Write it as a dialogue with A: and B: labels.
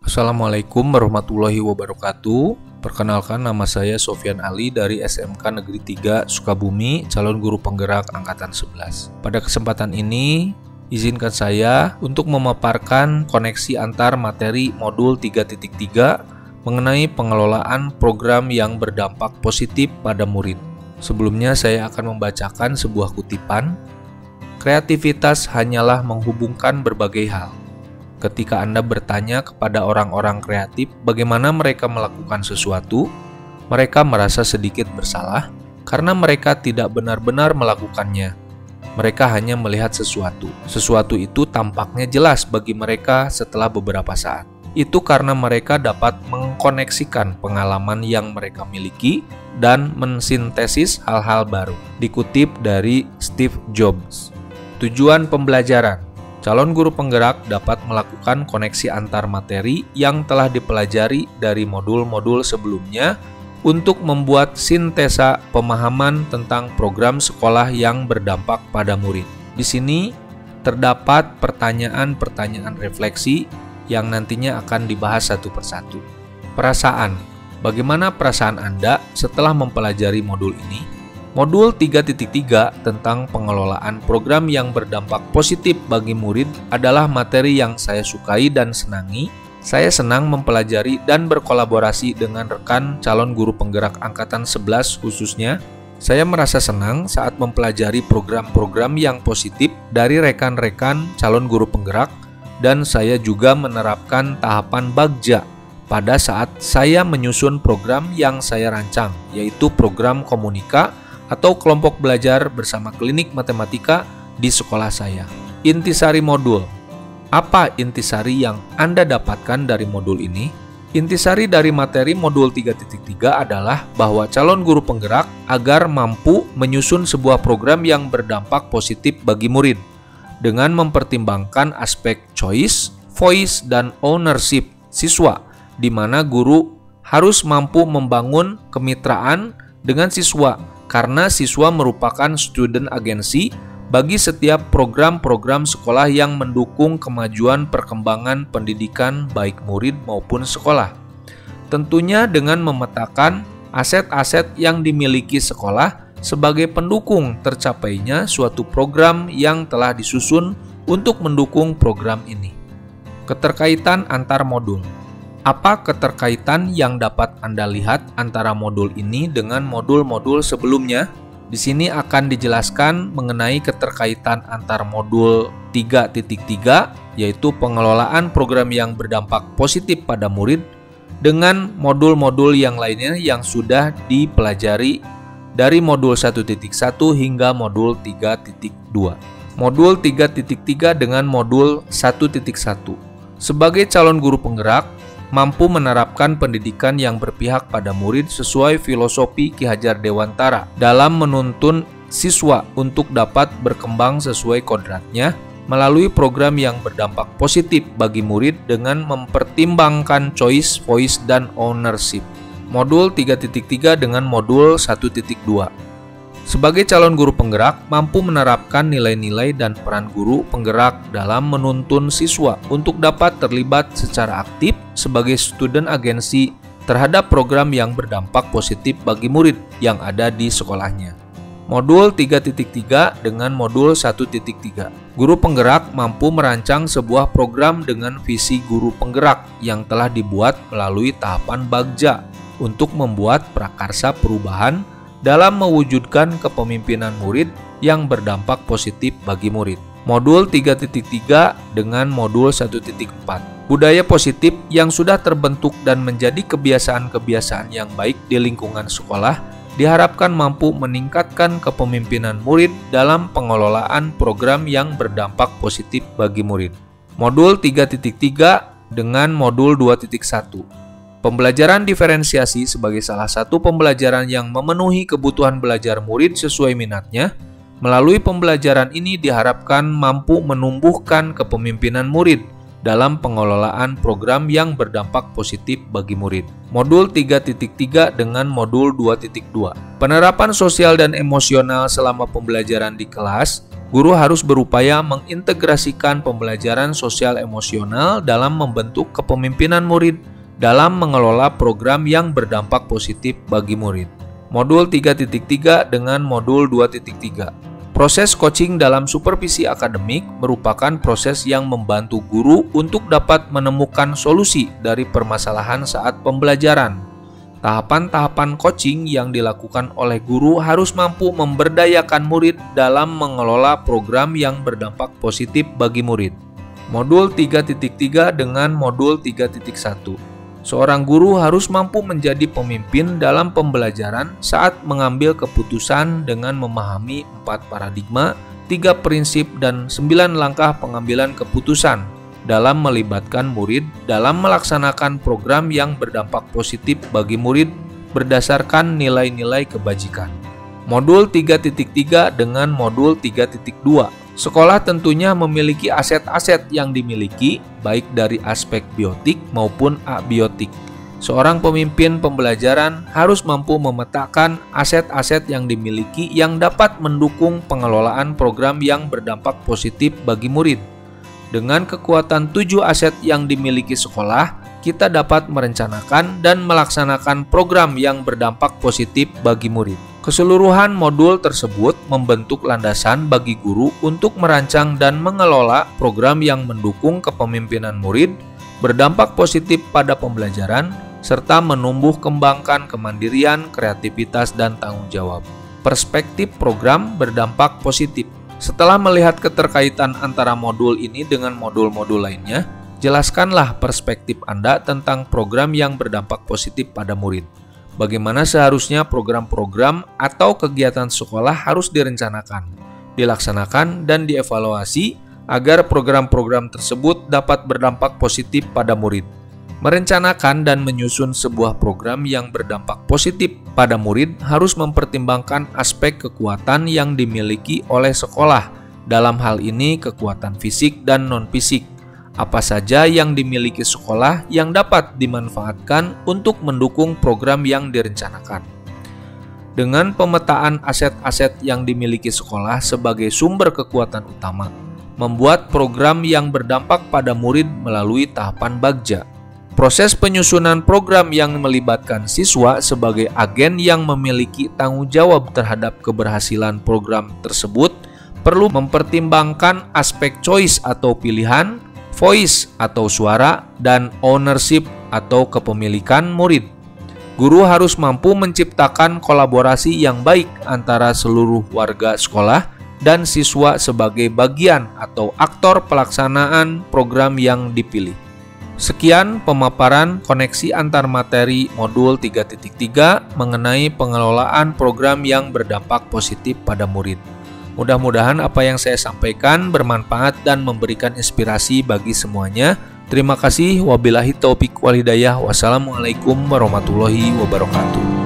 A: Assalamualaikum warahmatullahi wabarakatuh. Perkenalkan, nama saya Sofyan Ali dari SMK Negeri 3 Sukabumi, calon guru penggerak angkatan 11. Pada kesempatan ini, izinkan saya untuk memaparkan koneksi antar materi modul 3.3 mengenai pengelolaan program yang berdampak positif pada murid. Sebelumnya saya akan membacakan sebuah kutipan. Kreativitas hanyalah menghubungkan berbagai hal. Ketika Anda bertanya kepada orang-orang kreatif bagaimana mereka melakukan sesuatu, mereka merasa sedikit bersalah karena mereka tidak benar-benar melakukannya. Mereka hanya melihat sesuatu. Sesuatu itu tampaknya jelas bagi mereka setelah beberapa saat. Itu karena mereka dapat mengkoneksikan pengalaman yang mereka miliki dan mensintesis hal-hal baru. Dikutip dari Steve Jobs. Tujuan pembelajaran. Calon guru penggerak dapat melakukan koneksi antar materi yang telah dipelajari dari modul-modul sebelumnya untuk membuat sintesa pemahaman tentang program sekolah yang berdampak pada murid. Di sini terdapat pertanyaan-pertanyaan refleksi yang nantinya akan dibahas satu persatu. Perasaan. Bagaimana perasaan Anda setelah mempelajari modul ini? Modul 3.3 tentang pengelolaan program yang berdampak positif bagi murid adalah materi yang saya sukai dan senangi. Saya senang mempelajari dan berkolaborasi dengan rekan calon guru penggerak angkatan 11 khususnya. Saya merasa senang saat mempelajari program-program yang positif dari rekan-rekan calon guru penggerak, dan saya juga menerapkan tahapan bagja pada saat saya menyusun program yang saya rancang, yaitu program komunika atau kelompok belajar bersama klinik matematika di sekolah saya. Intisari modul. Apa intisari yang Anda dapatkan dari modul ini? Intisari dari materi modul 3.3 adalah bahwa calon guru penggerak agar mampu menyusun sebuah program yang berdampak positif bagi murid dengan mempertimbangkan aspek choice, voice, dan ownership siswa, di mana guru harus mampu membangun kemitraan dengan siswa karena siswa merupakan student agency bagi setiap program-program sekolah yang mendukung kemajuan perkembangan pendidikan baik murid maupun sekolah. Tentunya dengan memetakan aset-aset yang dimiliki sekolah sebagai pendukung tercapainya suatu program yang telah disusun untuk mendukung program ini. Keterkaitan antar modul. Apa keterkaitan yang dapat Anda lihat antara modul ini dengan modul-modul sebelumnya? Di sini akan dijelaskan mengenai keterkaitan antar modul 3.3, yaitu pengelolaan program yang berdampak positif pada murid, dengan modul-modul yang lainnya yang sudah dipelajari dari modul 1.1 hingga modul 3.2. Modul 3.3 dengan modul 1.1. Sebagai calon guru penggerak, mampu menerapkan pendidikan yang berpihak pada murid sesuai filosofi Ki Hajar Dewantara dalam menuntun siswa untuk dapat berkembang sesuai kodratnya melalui program yang berdampak positif bagi murid dengan mempertimbangkan choice, voice, dan ownership. Modul 3.3 dengan modul 1.2. Sebagai calon guru penggerak, mampu menerapkan nilai-nilai dan peran guru penggerak dalam menuntun siswa untuk dapat terlibat secara aktif sebagai student agency terhadap program yang berdampak positif bagi murid yang ada di sekolahnya. Modul 3.3 dengan modul 1.3. Guru penggerak mampu merancang sebuah program dengan visi guru penggerak yang telah dibuat melalui tahapan bagja untuk membuat prakarsa perubahan dalam mewujudkan kepemimpinan murid yang berdampak positif bagi murid. Modul 3.3 dengan modul 1.4. Budaya positif yang sudah terbentuk dan menjadi kebiasaan-kebiasaan yang baik di lingkungan sekolah diharapkan mampu meningkatkan kepemimpinan murid dalam pengelolaan program yang berdampak positif bagi murid. Modul 3.3 dengan modul 2.1. Pembelajaran diferensiasi sebagai salah satu pembelajaran yang memenuhi kebutuhan belajar murid sesuai minatnya. Melalui pembelajaran ini diharapkan mampu menumbuhkan kepemimpinan murid dalam pengelolaan program yang berdampak positif bagi murid. Modul 3.3 dengan modul 2.2. Penerapan sosial dan emosional selama pembelajaran di kelas Guru harus berupaya mengintegrasikan pembelajaran sosial emosional dalam membentuk kepemimpinan murid dalam mengelola program yang berdampak positif bagi murid. Modul 3.3 dengan modul 2.3. Proses coaching dalam supervisi akademik merupakan proses yang membantu guru untuk dapat menemukan solusi dari permasalahan saat pembelajaran. Tahapan-tahapan coaching yang dilakukan oleh guru harus mampu memberdayakan murid dalam mengelola program yang berdampak positif bagi murid. Modul 3.3 dengan modul 3.1. Seorang guru harus mampu menjadi pemimpin dalam pembelajaran saat mengambil keputusan dengan memahami 4 paradigma, 3 prinsip, dan 9 langkah pengambilan keputusan dalam melibatkan murid dalam melaksanakan program yang berdampak positif bagi murid berdasarkan nilai-nilai kebajikan. Modul 3.3 dengan modul 3.2. Sekolah tentunya memiliki aset-aset yang dimiliki baik dari aspek biotik maupun abiotik. Seorang pemimpin pembelajaran harus mampu memetakan aset-aset yang dimiliki yang dapat mendukung pengelolaan program yang berdampak positif bagi murid. Dengan kekuatan 7 aset yang dimiliki sekolah, kita dapat merencanakan dan melaksanakan program yang berdampak positif bagi murid. Keseluruhan modul tersebut membentuk landasan bagi guru untuk merancang dan mengelola program yang mendukung kepemimpinan murid, berdampak positif pada pembelajaran, serta menumbuh kembangkan kemandirian, kreativitas, dan tanggung jawab. Perspektif program berdampak positif. Setelah melihat keterkaitan antara modul ini dengan modul-modul lainnya, jelaskanlah perspektif Anda tentang program yang berdampak positif pada murid. Bagaimana seharusnya program-program atau kegiatan sekolah harus direncanakan, dilaksanakan, dan dievaluasi agar program-program tersebut dapat berdampak positif pada murid. Merencanakan dan menyusun sebuah program yang berdampak positif pada murid harus mempertimbangkan aspek kekuatan yang dimiliki oleh sekolah. Dalam hal ini kekuatan fisik dan non-fisik. Apa saja yang dimiliki sekolah yang dapat dimanfaatkan untuk mendukung program yang direncanakan. Dengan pemetaan aset-aset yang dimiliki sekolah sebagai sumber kekuatan utama, membuat program yang berdampak pada murid melalui tahapan bagja. Proses penyusunan program yang melibatkan siswa sebagai agen yang memiliki tanggung jawab terhadap keberhasilan program tersebut perlu mempertimbangkan aspek choice atau pilihan, voice atau suara, dan ownership atau kepemilikan murid. Guru harus mampu menciptakan kolaborasi yang baik antara seluruh warga sekolah dan siswa sebagai bagian atau aktor pelaksanaan program yang dipilih. Sekian pemaparan koneksi antar materi modul 3.3 mengenai pengelolaan program yang berdampak positif pada murid. Mudah-mudahan apa yang saya sampaikan bermanfaat dan memberikan inspirasi bagi semuanya. Terima kasih. Wabillahi taufiq wal hidayah. Wassalamualaikum warahmatullahi wabarakatuh.